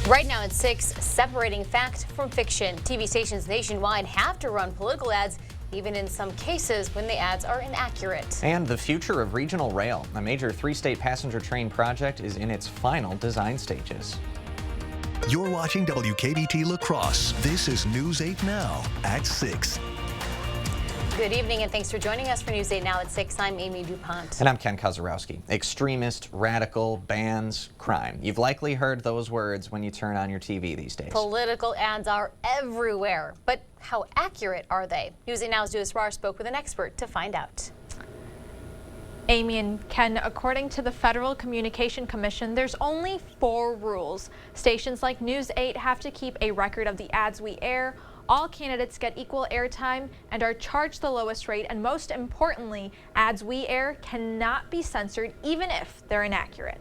Right now at 6, separating fact from fiction. TV stations nationwide have to run political ads, even in some cases when the ads are inaccurate. And the future of regional rail. A major 3-state passenger train project is in its final design stages. You're watching WKBT La Crosse. This is News 8 Now at 6. Good evening and thanks for joining us for News 8 Now at 6. I'm Amy DuPont. And I'm Ken Kozarowski. Extremist, radical, bans, crime. You've likely heard those words when you turn on your TV these days. Political ads are everywhere, but how accurate are they? News 8 Now's Duas Rar spoke with an expert to find out. Amy and Ken, according to the Federal Communication Commission, there's only 4 rules. Stations like News 8 have to keep a record of the ads we air. All candidates get equal airtime and are charged the lowest rate, and most importantly, ads we air cannot be censored even if they're inaccurate.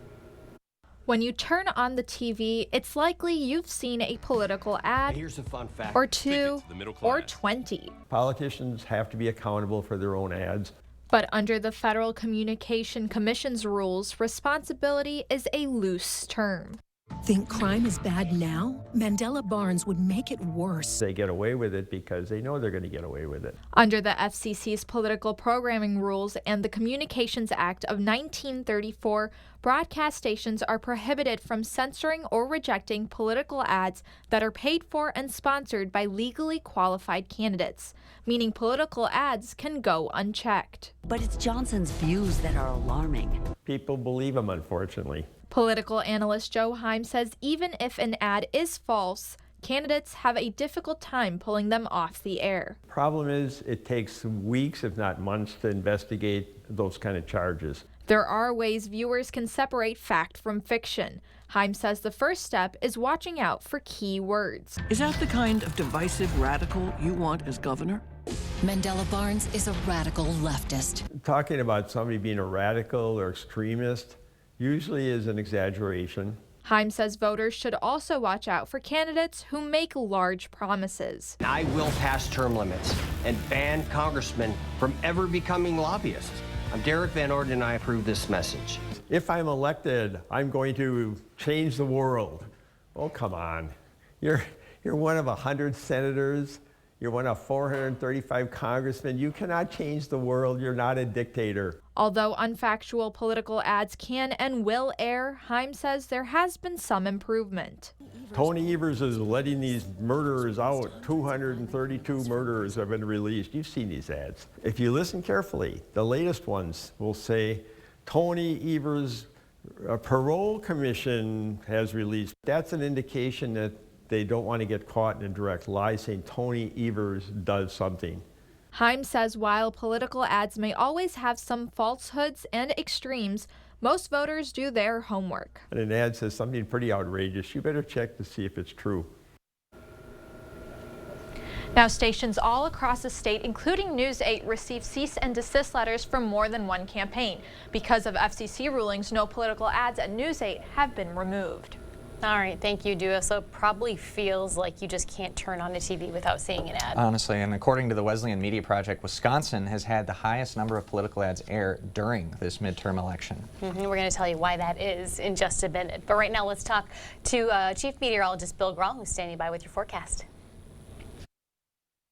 When you turn on the TV, it's likely you've seen a political ad, here's a fun fact, or 2, or 20. Politicians have to be accountable for their own ads. But under the Federal Communication Commission's rules, responsibility is a loose term. Think crime is bad now? Mandela Barnes would make it worse. They get away with it because they know they're going to get away with it. Under the FCC's political programming rules and the Communications Act of 1934, broadcast stations are prohibited from censoring or rejecting political ads that are paid for and sponsored by legally qualified candidates, meaning political ads can go unchecked. But it's Johnson's views that are alarming. People believe them, unfortunately. Political analyst Joe Heim says even if an ad is false, candidates have a difficult time pulling them off the air. Problem is, it takes weeks, if not months, to investigate those kind of charges. There are ways viewers can separate fact from fiction. Heim says the first step is watching out for key words. Is that the kind of divisive radical you want as governor? Mandela Barnes is a radical leftist. Talking about somebody being a radical or extremist usually is an exaggeration. Heim says voters should also watch out for candidates who make large promises. I will pass term limits and ban congressmen from ever becoming lobbyists. I'm Derek Van Orden and I approve this message. If I'm elected, I'm going to change the world. Oh, come on. You're one of 100 senators. You're one of 435 congressmen. You cannot change the world. You're not a dictator. Although unfactual political ads can and will air, Heim says there has been some improvement. Tony Evers is letting these murderers out. 232 murderers have been released. You've seen these ads. If you listen carefully, the latest ones will say, Tony Evers, a parole commission has released. That's an indication that they don't want to get caught in a direct lie saying Tony Evers does something. Heim says while political ads may always have some falsehoods and extremes, most voters do their homework. And an ad says something pretty outrageous, you better check to see if it's true. Now, stations all across the state, including News 8, receive cease and desist letters from more than one campaign. Because of FCC rulings, no political ads at News 8 have been removed. All right, thank you, Dua. So it probably feels like you just can't turn on a TV without seeing an ad. Honestly, and according to the Wesleyan Media Project, Wisconsin has had the highest number of political ads air during this midterm election. We're going to tell you why that is in just a minute. But right now, let's talk to Chief Meteorologist Bill Grall, who's standing by with your forecast.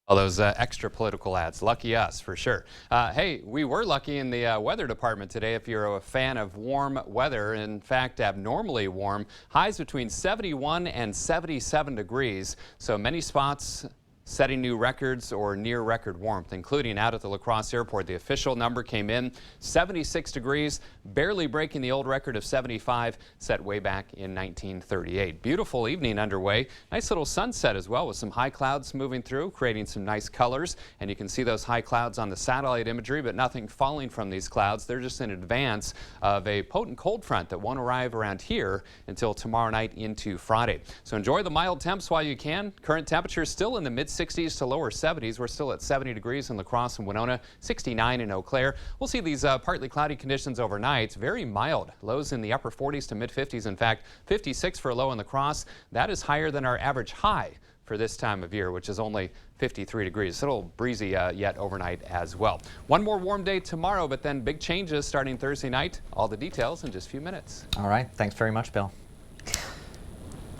All those extra political ads. Lucky us, for sure. Hey, we were lucky in the weather department today. If you're a fan of warm weather, in fact, abnormally warm, highs between 71 and 77 degrees. So many spots setting new records or near record warmth, including out at the La Crosse Airport. The official number came in 76 degrees, barely breaking the old record of 75 set way back in 1938. Beautiful evening underway. Nice little sunset as well with some high clouds moving through, creating some nice colors. And you can see those high clouds on the satellite imagery, but nothing falling from these clouds. They're just in advance of a potent cold front that won't arrive around here until tomorrow night into Friday. So enjoy the mild temps while you can. Current temperatures still in the mid-60s to lower 70s. We're still at 70 degrees in La Crosse and Winona, 69 in Eau Claire. We'll see these partly cloudy conditions overnight. Very mild. Lows in the upper 40s to mid-50s. In fact, 56 for a low in La Crosse. That is higher than our average high for this time of year, which is only 53 degrees. It's a little breezy yet overnight as well. One more warm day tomorrow, but then big changes starting Thursday night. All the details in just a few minutes. All right. Thanks very much, Bill.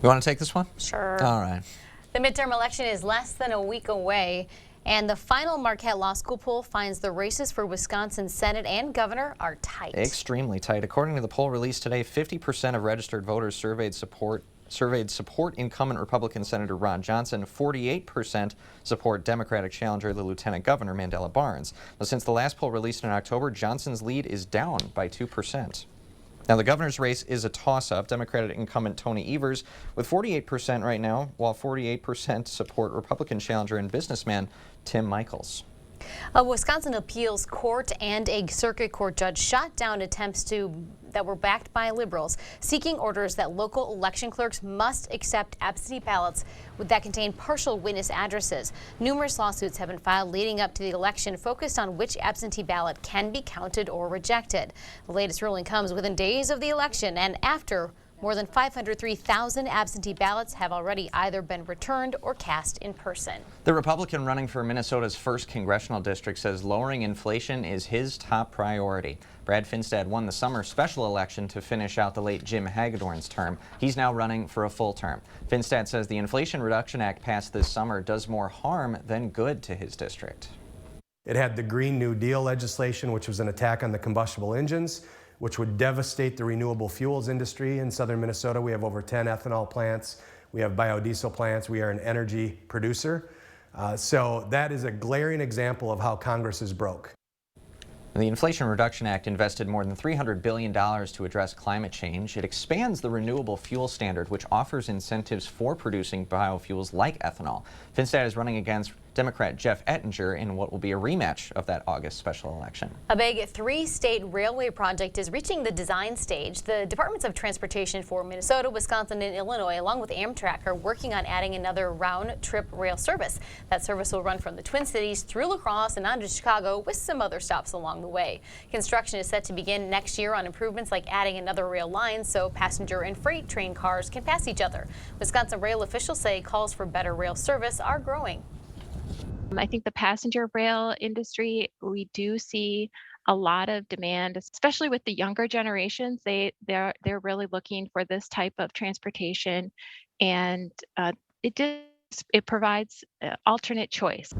You want to take this one? Sure. All right. The midterm election is less than a week away, and the final Marquette Law School poll finds the races for Wisconsin Senate and governor are tight. Extremely tight. According to the poll released today, 50% of registered voters surveyed support incumbent Republican Senator Ron Johnson. 48% support Democratic challenger, the Lieutenant Governor Mandela Barnes. Now, since the last poll released in October, Johnson's lead is down by 2%. Now, the governor's race is a toss-up. Democratic incumbent Tony Evers with 48% right now, while 48% support Republican challenger and businessman Tim Michels. A Wisconsin appeals court and a circuit court judge shot down attempts that were backed by liberals, seeking orders that local election clerks must accept absentee ballots that contain partial witness addresses. Numerous lawsuits have been filed leading up to the election, focused on which absentee ballot can be counted or rejected. The latest ruling comes within days of the election and after more than 503,000 absentee ballots have already either been returned or cast in person. The Republican running for Minnesota's 1st congressional district says lowering inflation is his top priority. Brad Finstad won the summer special election to finish out the late Jim Hagedorn's term. He's now running for a full term. Finstad says the Inflation Reduction Act passed this summer does more harm than good to his district. It had the Green New Deal legislation, which was an attack on the combustible engines, which would devastate the renewable fuels industry in southern Minnesota. We have over 10 ethanol plants. We have biodiesel plants. We are an energy producer. So that is a glaring example of how Congress is broke. The Inflation Reduction Act invested more than $300 billion to address climate change. It expands the renewable fuel standard, which offers incentives for producing biofuels like ethanol. Finstad is running against Democrat Jeff Ettinger in what will be a rematch of that August special election. A big 3-state railway project is reaching the design stage. The Departments of Transportation for Minnesota, Wisconsin, and Illinois, along with Amtrak, are working on adding another round-trip rail service. That service will run from the Twin Cities through La Crosse and on to Chicago, with some other stops along the way. Construction is set to begin next year on improvements like adding another rail line so passenger and freight train cars can pass each other. Wisconsin rail officials say calls for better rail service are growing. I think the passenger rail industry, we do see a lot of demand, especially with the younger generations. They're really looking for this type of transportation, and it provides alternate choice.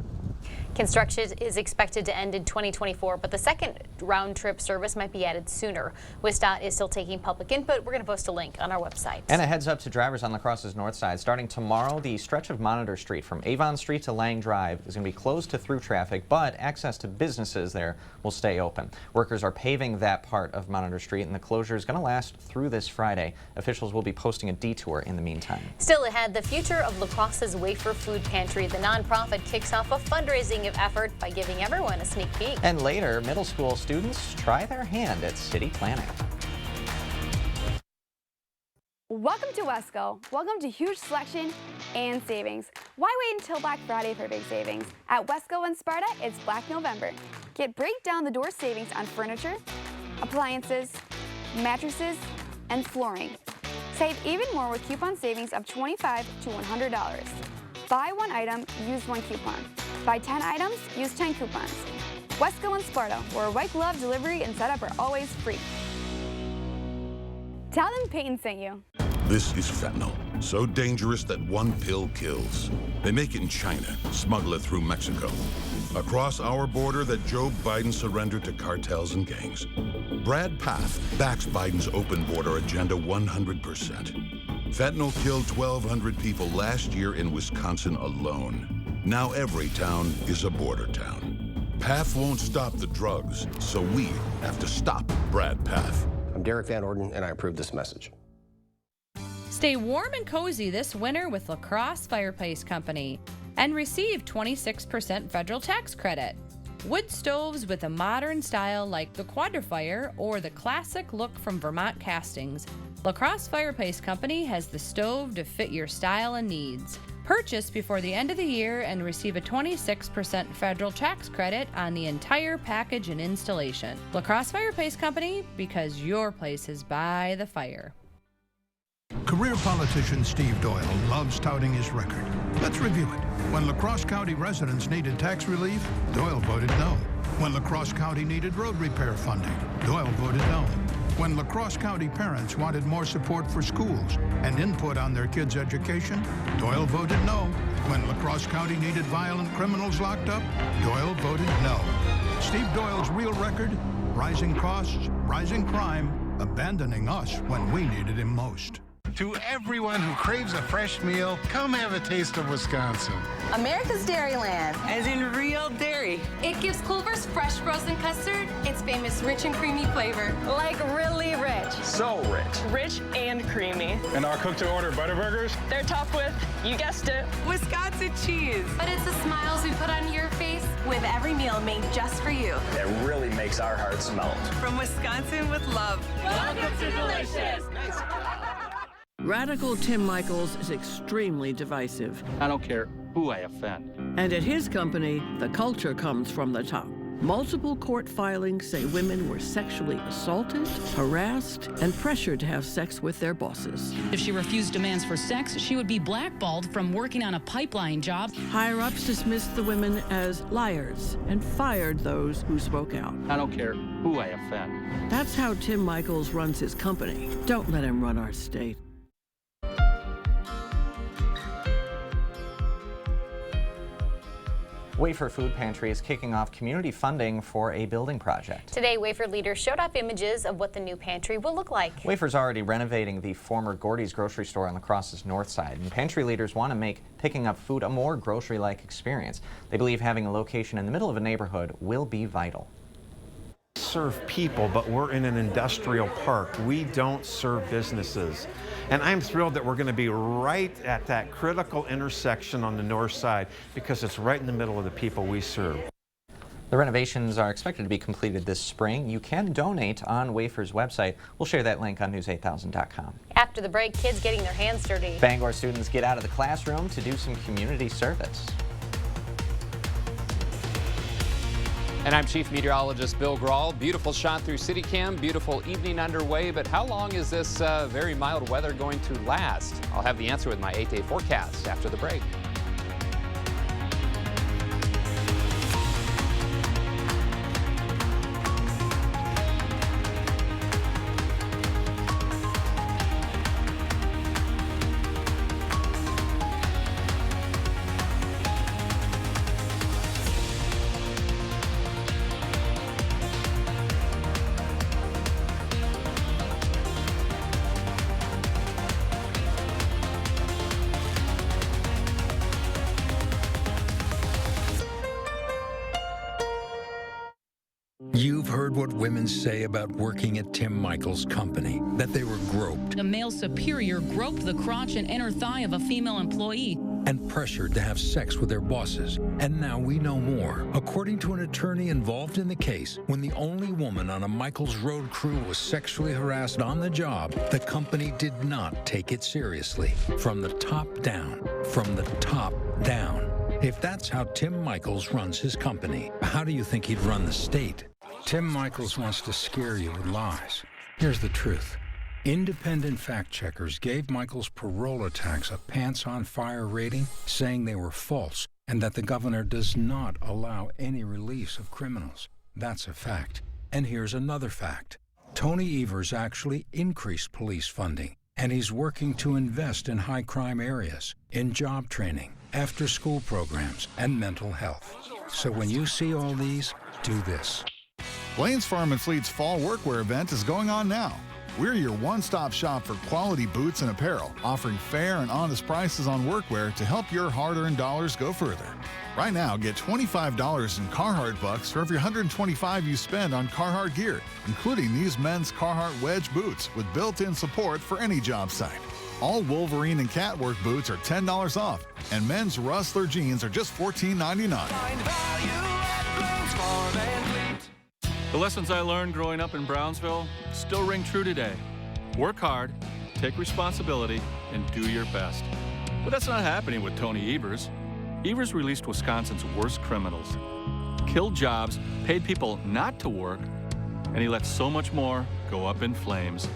Construction is expected to end in 2024, but the second round-trip service might be added sooner. WisDOT is still taking public input. We're going to post a link on our website. And a heads up to drivers on La Crosse's north side. Starting tomorrow, the stretch of Monitor Street from Avon Street to Lang Drive is going to be closed to through traffic, but access to businesses there will stay open. Workers are paving that part of Monitor Street, and the closure is going to last through this Friday. Officials will be posting a detour in the meantime. Still ahead, the future of La Crosse's Wafer Food Pantry. The nonprofit kicks off a fundraising effort by giving everyone a sneak peek. And later, middle school students try their hand at city planning. Welcome to Wesco. Welcome to huge selection and savings. Why wait until Black Friday for big savings? At Wesco and Sparta, it's Black November. Get break down the door savings on furniture, appliances, mattresses, and flooring. Save even more with coupon savings of $25 to $100. Buy one item, use one coupon. Buy 10 items, use 10 coupons. Wesco and Sparta, where white glove delivery and setup are always free. Tell them Peyton sent you. This is fentanyl, so dangerous that one pill kills. They make it in China, smuggle it through Mexico. Across our border that Joe Biden surrendered to cartels and gangs. Brad Path backs Biden's open border agenda 100%. Fentanyl killed 1,200 people last year in Wisconsin alone. Now every town is a border town. Path won't stop the drugs, so we have to stop Brad Path. I'm Derek Van Orden, and I approve this message. Stay warm and cozy this winter with La Crosse Fireplace Company and receive 26% federal tax credit. Wood stoves with a modern style like the Quadrifire or the classic look from Vermont Castings. La Crosse Fireplace Company has the stove to fit your style and needs. Purchase before the end of the year and receive a 26% federal tax credit on the entire package and installation. La Crosse Fireplace Company, because your place is by the fire. Career politician Steve Doyle loves touting his record. Let's review it. When La Crosse County residents needed tax relief, Doyle voted no. When La Crosse County needed road repair funding, Doyle voted no. When La Crosse County parents wanted more support for schools and input on their kids' education, Doyle voted no. When La Crosse County needed violent criminals locked up, Doyle voted no. Steve Doyle's real record: rising costs, rising crime, abandoning us when we needed him most. To everyone who craves a fresh meal, come have a taste of Wisconsin. America's Dairyland. As in real dairy. It gives Culver's fresh frozen custard its famous rich and creamy flavor. Like really rich. So rich. Rich and creamy. And our cook-to-order Butterburgers? They're topped with, you guessed it, Wisconsin cheese. But it's the smiles we put on your face with every meal made just for you. That really makes our hearts melt. From Wisconsin with love. Welcome to Delicious. Radical Tim Michaels is extremely divisive. I don't care who I offend. And at his company, the culture comes from the top. Multiple court filings say women were sexually assaulted, harassed, and pressured to have sex with their bosses. If she refused demands for sex, she would be blackballed from working on a pipeline job. Higher-ups dismissed the women as liars and fired those who spoke out. I don't care who I offend. That's how Tim Michaels runs his company. Don't let him run our state. Wafer Food Pantry is kicking off community funding for a building project. Today, Wafer leaders showed off images of what the new pantry will look like. Wafer's already renovating the former Gordy's grocery store on La Crosse's north side, and pantry leaders want to make picking up food a more grocery-like experience. They believe having a location in the middle of a neighborhood will be vital. Serve people, but we're in an industrial park. We don't serve businesses. And I'm thrilled that we're going to be right at that critical intersection on the north side because it's right in the middle of the people we serve. The renovations are expected to be completed this spring. You can donate on Wafer's website. We'll share that link on news8000.com. After the break, kids getting their hands dirty. Bangor students get out of the classroom to do some community service. And I'm Chief Meteorologist Bill Grawl. Beautiful shot through CityCam, beautiful evening underway, but how long is this very mild weather going to last? I'll have the answer with my 8-day forecast after the break. You've heard what women say about working at Tim Michaels' company, that they were groped. A male superior groped the crotch and inner thigh of a female employee and pressured to have sex with their bosses. And now we know more. According to an attorney involved in the case, when the only woman on a Michaels Road crew was sexually harassed on the job, the company did not take it seriously. From the top down. From the top down. If that's how Tim Michaels runs his company, how do you think he'd run the state? Tim Michaels wants to scare you with lies. Here's the truth. Independent fact checkers gave Michaels' parole attacks a pants-on-fire rating, saying they were false and that the governor does not allow any release of criminals. That's a fact. And here's another fact. Tony Evers actually increased police funding, and he's working to invest in high-crime areas, in job training, after-school programs, and mental health. So when you see all these, do this. Blaine's Farm and Fleet's Fall Workwear event is going on now. We're your one-stop shop for quality boots and apparel, offering fair and honest prices on workwear to help your hard-earned dollars go further. Right now, get $25 in Carhartt bucks for every $125 you spend on Carhartt gear, including these men's Carhartt Wedge boots with built-in support for any job site. All Wolverine and Catwork boots are $10 off, and men's Rustler jeans are just $14.99. The lessons I learned growing up in Brownsville still ring true today. Work hard, take responsibility, and do your best. But that's not happening with Tony Evers. Evers released Wisconsin's worst criminals, killed jobs, paid people not to work, and he let so much more go up in flames.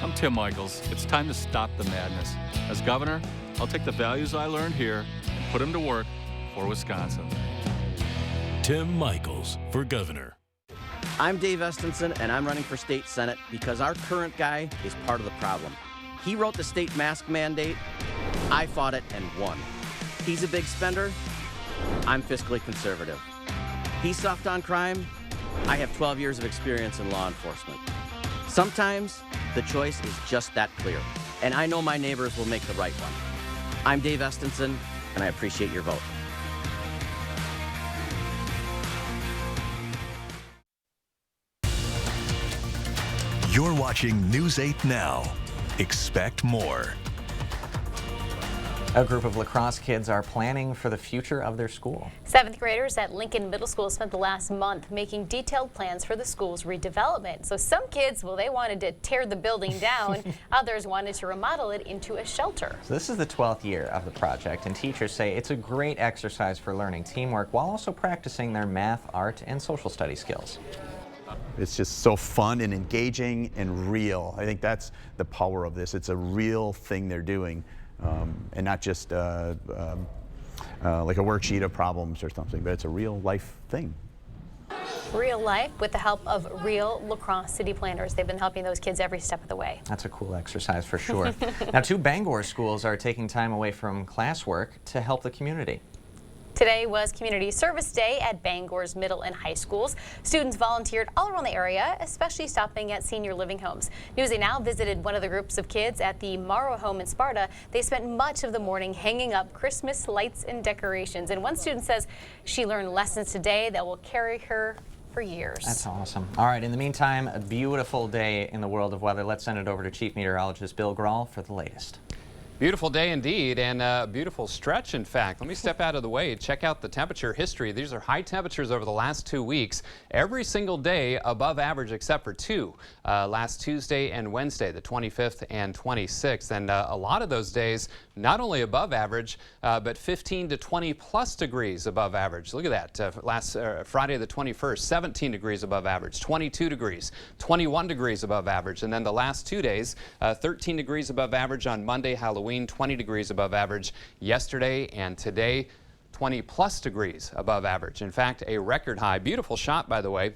I'm Tim Michaels. It's time to stop the madness. As governor, I'll take the values I learned here and put them to work for Wisconsin. Tim Michaels for governor. I'm Dave Estenson, and I'm running for state senate because our current guy is part of the problem. He wrote the state mask mandate. I fought it and won. He's a big spender. I'm fiscally conservative. He's soft on crime. I have 12 years of experience in law enforcement. Sometimes the choice is just that clear, and I know my neighbors will make the right one. I'm Dave Estenson, and I appreciate your vote. You're watching News 8 Now. Expect more. A group of lacrosse kids are planning for the future of their school. 7th graders at Lincoln Middle School spent the last month making detailed plans for the school's redevelopment. So some kids, well, they wanted to tear the building down. Others wanted to remodel it into a shelter. So this is the 12th year of the project, and teachers say it's a great exercise for learning teamwork while also practicing their math, art, and social study skills. It's just so fun and engaging and real. I think that's the power of this. It's a real thing they're doing. And not just like a worksheet of problems or something, but it's a real life thing. Real life with the help of real lacrosse city planners. They've been helping those kids every step of the way. That's a cool exercise for sure. Now, 2 Bangor schools are taking time away from classwork to help the community. Today was Community Service Day at Bangor's middle and high schools. Students volunteered all around the area, especially stopping at senior living homes. News 8 Now visited one of the groups of kids at the Morrow home in Sparta. They spent much of the morning hanging up Christmas lights and decorations. And one student says she learned lessons today that will carry her for years. That's awesome. All right, in the meantime, a beautiful day in the world of weather. Let's send it over to Chief Meteorologist Bill Grahl for the latest. Beautiful day indeed, and a beautiful stretch, in fact. Let me step out of the way. Check out the temperature history. These are high temperatures over the last 2 weeks. Every single day above average except for 2. Last Tuesday and Wednesday, the 25th and 26th. And a lot of those days, not only above average, but 15 to 20 plus degrees above average. Look at that. Last Friday the 21st, 17 degrees above average, 22 degrees, 21 degrees above average. And then the last 2 days, 13 degrees above average on Monday, Halloween, 20 degrees above average yesterday, and today 20 plus degrees above average. In fact, a record high. Beautiful shot, by the way.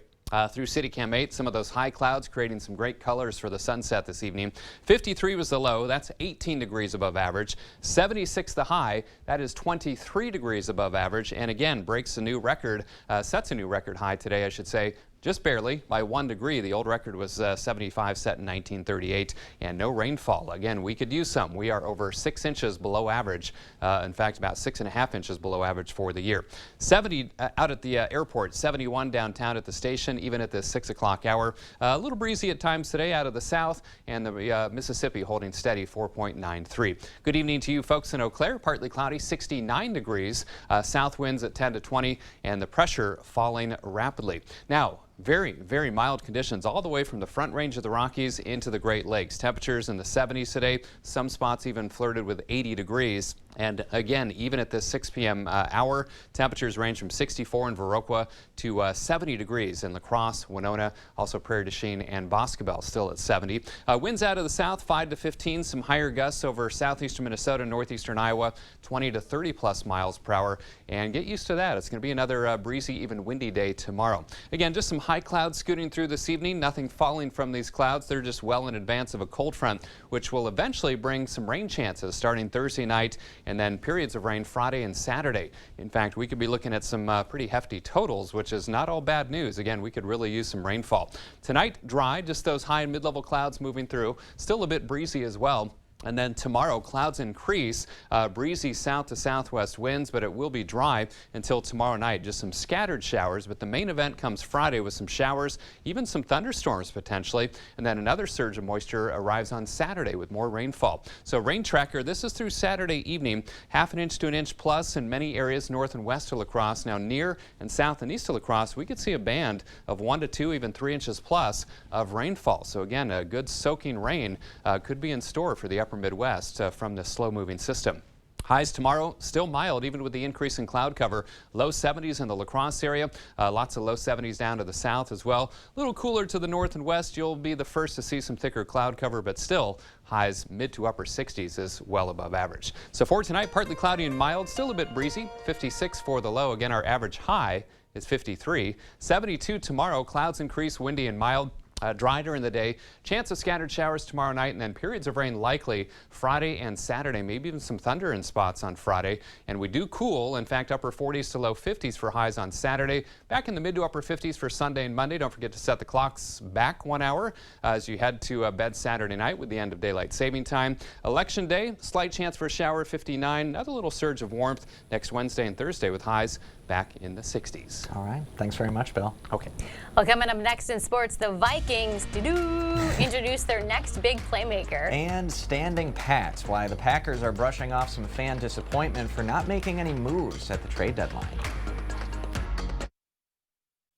Through CityCam 8, some of those high clouds creating some great colors for the sunset this evening. 53 was the low, that's 18 degrees above average. 76 the high, that is 23 degrees above average. And again, breaks a new record, sets a new record high today, I should say. Just barely, by 1 degree. The old record was 75 set in 1938, and no rainfall. Again, we could use some. We are over 6 inches below average. In fact, about 6.5 inches below average for the year. 70 out at the airport, 71 downtown at the station, even at the 6 o'clock hour. A little breezy at times today out of the south, and the Mississippi holding steady, 4.93. Good evening to you folks in Eau Claire. Partly cloudy, 69 degrees. South winds at 10 to 20, and the pressure falling rapidly. Now, very, very mild conditions all the way from the Front Range of the Rockies into the Great Lakes. Temperatures in the 70s today. Some spots even flirted with 80 degrees. And again, even at this 6 p.m. Hour, temperatures range from 64 in Viroqua to 70 degrees in La Crosse, Winona, also Prairie du Chien and Boscobel still at 70. Winds out of the south, 5 to 15, some higher gusts over southeastern Minnesota, northeastern Iowa, 20 to 30 plus miles per hour. And get used to that. It's going to be another breezy, even windy day tomorrow. Again, just some high clouds scooting through this evening. Nothing falling from these clouds. They're just well in advance of a cold front, which will eventually bring some rain chances starting Thursday night, and then periods of rain Friday and Saturday. In fact, we could be looking at some pretty hefty totals, which is not all bad news. Again, we could really use some rainfall. Tonight, dry, just those high and mid-level clouds moving through. Still a bit breezy as well. And then tomorrow, clouds increase, breezy south to southwest winds, but it will be dry until tomorrow night. Just some scattered showers, but the main event comes Friday with some showers, even some thunderstorms potentially. And then another surge of moisture arrives on Saturday with more rainfall. So rain tracker, this is through Saturday evening, 1/2 inch to 1 inch plus in many areas north and west of La Crosse. Now near and south and east of La Crosse, we could see a band of 1 to 2, even 3 inches plus of rainfall. So again, a good soaking rain could be in store for the upper Midwest from this slow-moving system. Highs tomorrow, still mild even with the increase in cloud cover. Low 70s in the La Crosse area. Lots of low 70s down to the south as well. A little cooler to the north and west. You'll be the first to see some thicker cloud cover, but still highs mid to upper 60s is well above average. So for tonight, partly cloudy and mild, still a bit breezy. 56 for the low. Again, our average high is 53. 72 tomorrow. Clouds increase, windy and mild. Dry during the day. Chance of scattered showers tomorrow night, and then periods of rain likely Friday and Saturday. Maybe even some thunder in spots on Friday. And we do cool. In fact, upper 40s to low 50s for highs on Saturday. Back in the mid to upper 50s for Sunday and Monday. Don't forget to set the clocks back 1 hour as you head to bed Saturday night with the end of daylight saving time. Election day, slight chance for a shower, 59. Another little surge of warmth next Wednesday and Thursday with highs back in the 60s. All right. Thanks very much, Bill. Okay. Well, coming up next in sports, the Vikings introduce their next big playmaker. And standing pat, why the Packers are brushing off some fan disappointment for not making any moves at the trade deadline.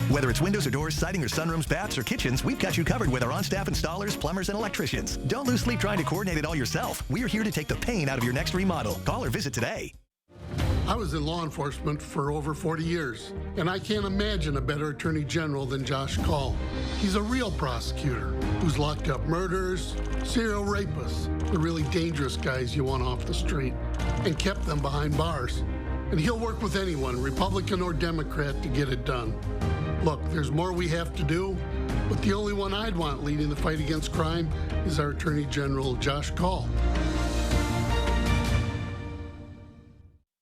Whether it's windows or doors, siding or sunrooms, baths or kitchens, we've got you covered with our on-staff installers, plumbers, and electricians. Don't lose sleep trying to coordinate it all yourself. We're here to take the pain out of your next remodel. Call or visit today. I was in law enforcement for over 40 years, and I can't imagine a better attorney general than Josh Kaul. He's a real prosecutor who's locked up murderers, serial rapists, the really dangerous guys you want off the street, and kept them behind bars. And he'll work with anyone, Republican or Democrat, to get it done. Look, there's more we have to do, but the only one I'd want leading the fight against crime is our Attorney General, Josh Kaul.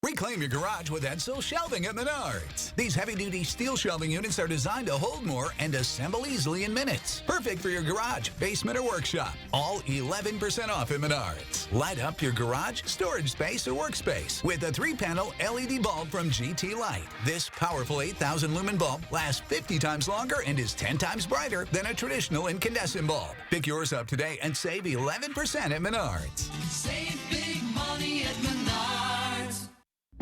Reclaim your garage with Edsel Shelving at Menards. These heavy-duty steel shelving units are designed to hold more and assemble easily in minutes. Perfect for your garage, basement, or workshop. All 11% off at Menards. Light up your garage, storage space, or workspace with a 3-panel LED bulb from GT Light. This powerful 8,000 lumen bulb lasts 50 times longer and is 10 times brighter than a traditional incandescent bulb. Pick yours up today and save 11% at Menards. Save big money at Menards.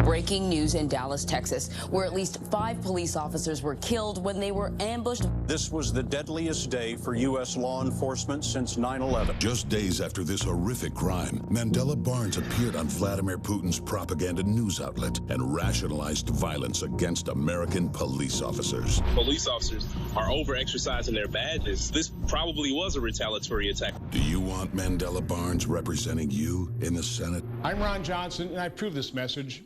Breaking news in Dallas, Texas, where at least 5 police officers were killed when they were ambushed. This was the deadliest day for U.S. law enforcement since 9/11. Just days after this horrific crime, Mandela Barnes appeared on Vladimir Putin's propaganda news outlet and rationalized violence against American police officers. Police officers are over-exercising their badges. This probably was a retaliatory attack. Do you want Mandela Barnes representing you in the Senate? I'm Ron Johnson, and I approve this message.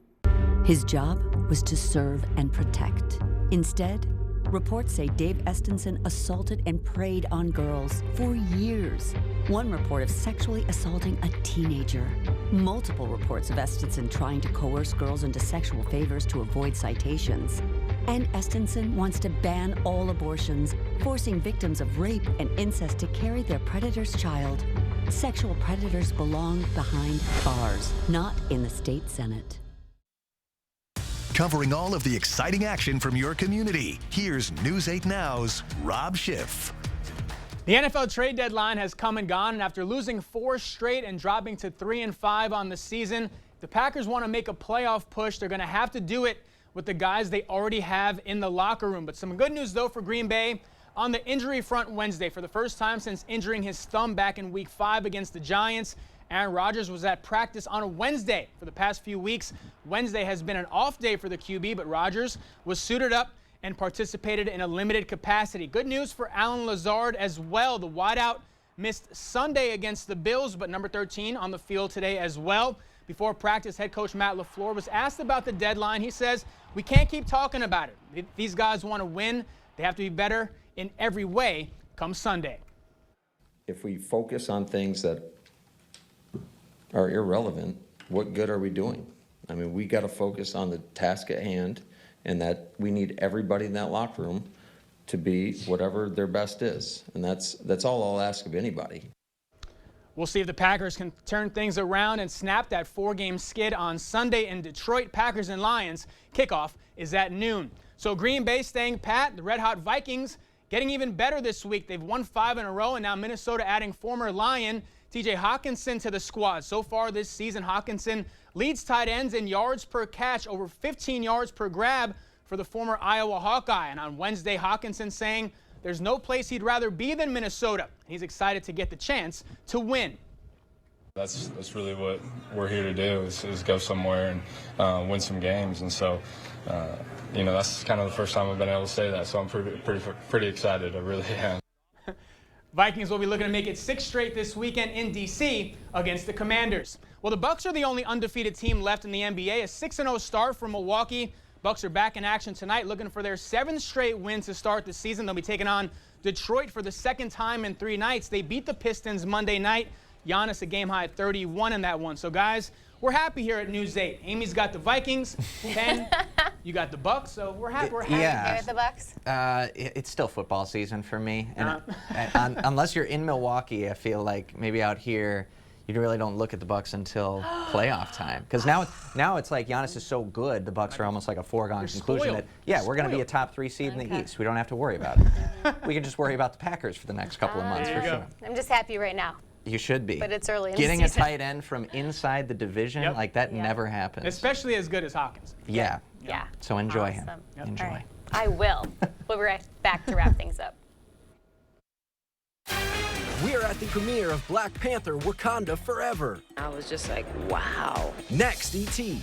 His job was to serve and protect. Instead, reports say Dave Estenson assaulted and preyed on girls for years. One report of sexually assaulting a teenager. Multiple reports of Estenson trying to coerce girls into sexual favors to avoid citations. And Estenson wants to ban all abortions, forcing victims of rape and incest to carry their predator's child. Sexual predators belong behind bars, not in the state Senate. Covering all of the exciting action from your community, here's News 8 Now's Rob Schiff. The NFL trade deadline has come and gone, and after losing 4 straight and dropping to 3-5 on the season, if the Packers want to make a playoff push, they're going to have to do it with the guys they already have in the locker room. But some good news, though, for Green Bay on the injury front Wednesday. For the first time since injuring his thumb back in Week 5 against the Giants, Aaron Rodgers was at practice on a Wednesday for the past few weeks. Wednesday has been an off day for the QB, but Rodgers was suited up and participated in a limited capacity. Good news for Allen Lazard as well. The wideout missed Sunday against the Bills, but number 13 on the field today as well. Before practice, head coach Matt LaFleur was asked about the deadline. He says, "We can't keep talking about it. If these guys want to win, they have to be better in every way come Sunday." If we focus on things that are irrelevant, what good are we doing? I mean, we got to focus on the task at hand, and that we need everybody in that locker room to be whatever their best is. And that's all I'll ask of anybody. We'll see if the Packers can turn things around and snap that 4-game skid on Sunday in Detroit. Packers and Lions kickoff is at noon. So Green Bay staying pat, the Red Hot Vikings getting even better this week. They've won 5 in a row, and now Minnesota adding former Lion TJ Hawkinson to the squad. So far this season, Hawkinson leads tight ends in yards per catch, over 15 yards per grab for the former Iowa Hawkeye. And on Wednesday, Hawkinson saying there's no place he'd rather be than Minnesota. He's excited to get the chance to win. That's really what we're here to do is go somewhere and win some games. And so, that's kind of the first time I've been able to say that. So I'm pretty excited. I really am. Vikings will be looking to make it 6 straight this weekend in D.C. against the Commanders. Well, the Bucs are the only undefeated team left in the NBA. A 6-0 start for Milwaukee Bucks are back in action tonight, looking for their 7th straight win to start the season. They'll be taking on Detroit for the 2nd time in 3 nights. They beat the Pistons Monday night. Giannis a game-high 31 in that one. So, guys, we're happy here at News 8. Amy's got the Vikings. Ken, you got the Bucks. So we're happy. We're happy. Yeah. With the Bucks? It's still football season for me. And unless you're in Milwaukee, I feel like maybe out here, you really don't look at the Bucks until playoff time. Because now it's like Giannis is so good, the Bucks are almost like a foregone conclusion that, yeah, we're going to be a top 3 seed in the East. We don't have to worry about it. We can just worry about the Packers for the next couple of months for sure. I'm just happy right now. You should be. But it's early in the Getting a season. tight end from inside the division, like that never happens. Especially as good as Hawkins. Yeah. Yeah. So enjoy him. Awesome. Enjoy. All right. I will. We'll be right back to wrap things up. We're at the premiere of Black Panther: Wakanda Forever. I was just like, wow. Next, E.T.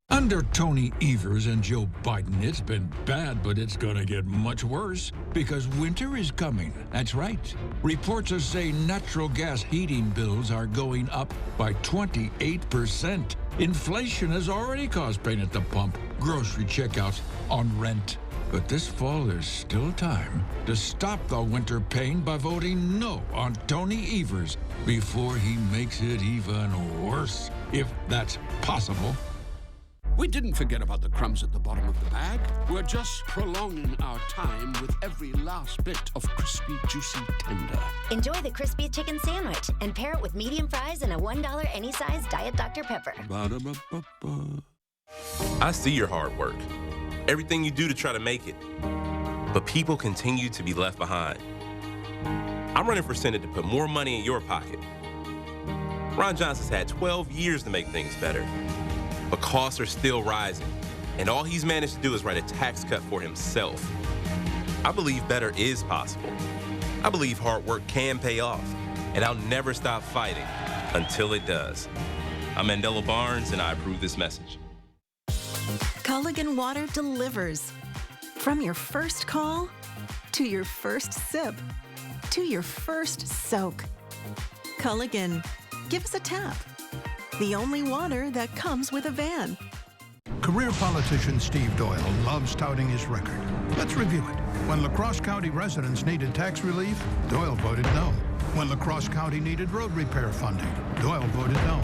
Under Tony Evers and Joe Biden, it's been bad, but it's gonna get much worse because winter is coming. That's right. Reports say natural gas heating bills are going up by 28%. Inflation has already caused pain at the pump, grocery checkouts, on rent. But this fall, there's still time to stop the winter pain by voting no on Tony Evers before he makes it even worse, if that's possible. We didn't forget about the crumbs at the bottom of the bag. We're just prolonging our time with every last bit of crispy, juicy tender. Enjoy the crispy chicken sandwich and pair it with medium fries and a $1 any size Diet Dr. Pepper. Ba-da-ba-ba-ba. I see your hard work, everything you do to try to make it. But people continue to be left behind. I'm running for Senate to put more money in your pocket. Ron Johnson's had 12 years to make things better. But costs are still rising, and all he's managed to do is write a tax cut for himself. I believe better is possible. I believe hard work can pay off, and I'll never stop fighting until it does. I'm Mandela Barnes, and I approve this message. Culligan Water delivers. From your first call, to your first sip, to your first soak. Culligan, give us a tap. The only water that comes with a van. Career politician Steve Doyle loves touting his record. Let's review it. When La Crosse County residents needed tax relief, Doyle voted no. When La Crosse County needed road repair funding, Doyle voted no.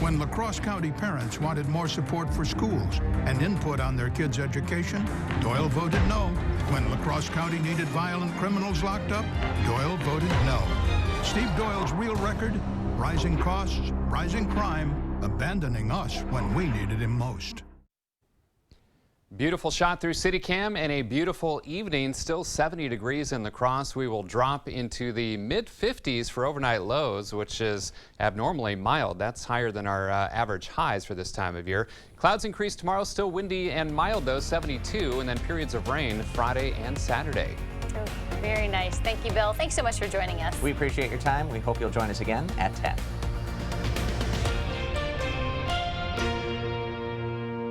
When La Crosse County parents wanted more support for schools and input on their kids' education, Doyle voted no. When La Crosse County needed violent criminals locked up, Doyle voted no. Steve Doyle's real record: rising costs, rising crime, abandoning us when we needed him most. Beautiful shot through CityCam and a beautiful evening. Still 70 degrees in La Crosse. We will drop into the mid-50s for overnight lows, which is abnormally mild. That's higher than our average highs for this time of year. Clouds increase tomorrow. Still windy and mild, though, 72, and then periods of rain Friday and Saturday. Oh, very nice. Thank you, Bill. Thanks so much for joining us. We appreciate your time. We hope you'll join us again at 10.